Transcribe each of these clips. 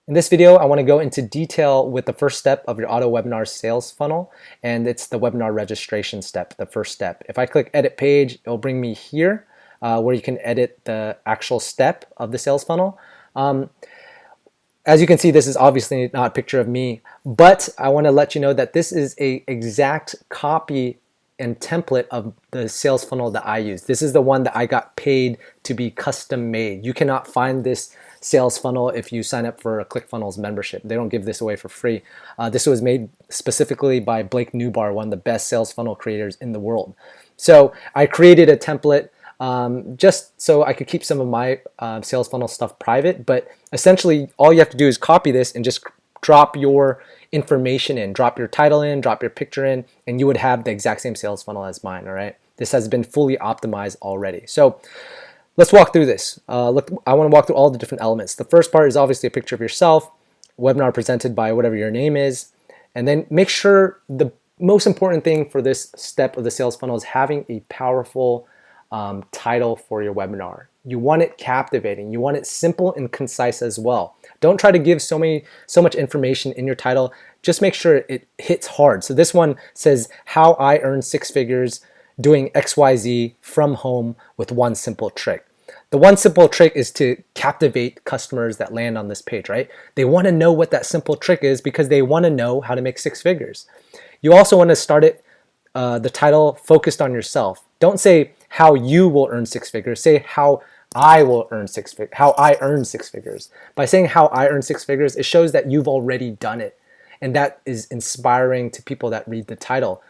In this video, I want to go into detail with the first step of your auto webinar sales funnel, and it's the webinar registration step, the first step. If I click edit page, it'll bring me here where you can edit the actual step of the sales funnel. As you can see, this is obviously not a picture of me, but I want to let you know that this is an exact copy and template of the sales funnel that I use. This is the one that I got paid to be custom made. You cannot find this sales funnel if you sign up for a Clickfunnels membership. They don't give this away for free. This was made specifically by Blake Newbar, one of the best sales funnel creators in the world. So I created a template just so I could keep some of my sales funnel stuff private, but essentially all you have to do is copy this and just drop your information in, drop your title in, drop your picture in, and you would have the exact same sales funnel as mine, all right? This has been fully optimized already. So let's walk through this. Look, I want to walk through all the different elements. The first part is obviously a picture of yourself, webinar presented by whatever your name is, and then make sure the most important thing for this step of the sales funnel is having a powerful title for your webinar. You want it captivating. You want it simple and concise as well. Don't try to give so much information in your title. Just make sure it hits hard. So this one says, how I earn 6 figures doing XYZ from home with one simple trick. The one simple trick is to captivate customers that land on this page, right? They want to know what that simple trick is because they want to know how to make 6 figures. You also want to start it, the title focused on yourself. Don't say how you will earn 6 figures. Say how I will earn 6 figures, how I earn 6 figures. By saying how I earn 6 figures, it shows that you've already done it. And that is inspiring to people that read the title.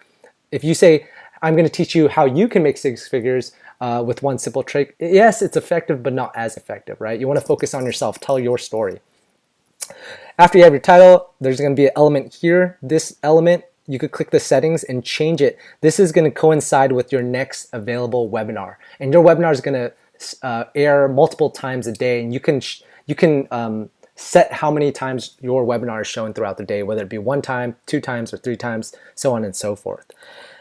If you say, I'm going to teach you how you can make 6 figures with one simple trick, yes, it's effective, but not as effective, right? You want to focus on yourself, tell your story. After you have your title, there's going to be an element here. This element, you could click the settings and change it. This is going to coincide with your next available webinar. And your webinar is going to air multiple times a day, and you can set how many times your webinar is shown throughout the day, whether it be 1 time, 2 times, or 3 times, so on and so forth.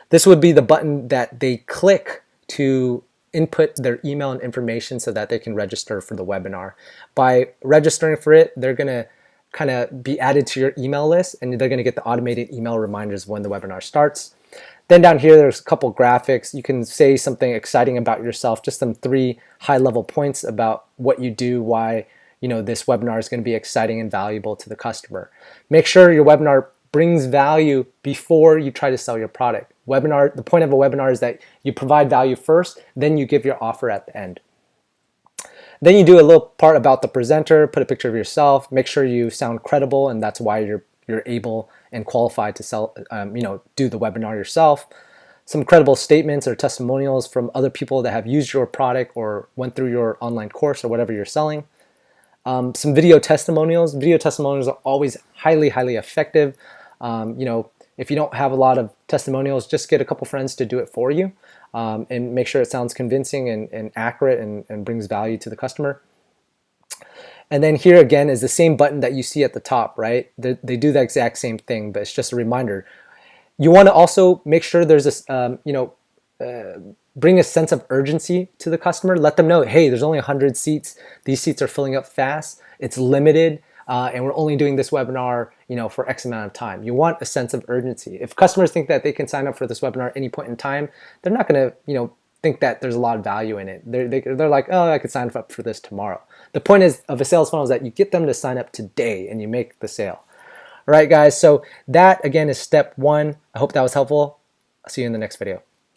This would be the button that they click to input their email and information so that they can register for the webinar. By registering for it, they're going to kind of be added to your email list, and they're going to get the automated email reminders when the webinar starts. Then down here, there's a couple graphics. You can say something exciting about yourself, just some 3 high-level points about what you do, why this webinar is going to be exciting and valuable to the customer. Make sure your webinar brings value before you try to sell your product. The point of a webinar is that you provide value first, then you give your offer at the end. Then you do a little part about the presenter, put a picture of yourself, make sure you sound credible, and that's why you're able and qualified to sell, do the webinar yourself. Some credible statements or testimonials from other people that have used your product or went through your online course or whatever you're selling. Some video testimonials. Video testimonials are always highly, highly effective. If you don't have a lot of testimonials, just get a couple friends to do it for you and make sure it sounds convincing and accurate and brings value to the customer. And then here again is the same button that you see at the top, right? They do the exact same thing, but it's just a reminder. You want to also make sure there's this, bring a sense of urgency to the customer. Let them know, hey, there's only 100 seats. These seats are filling up fast. It's limited, and we're only doing this webinar, for X amount of time. You want a sense of urgency. If customers think that they can sign up for this webinar at any point in time, they're not going to, think that there's a lot of value in it. They're like, oh, I could sign up for this tomorrow. The point of a sales funnel is that you get them to sign up today and you make the sale. All right, guys. So that again is step 1. I hope that was helpful. I'll see you in the next video.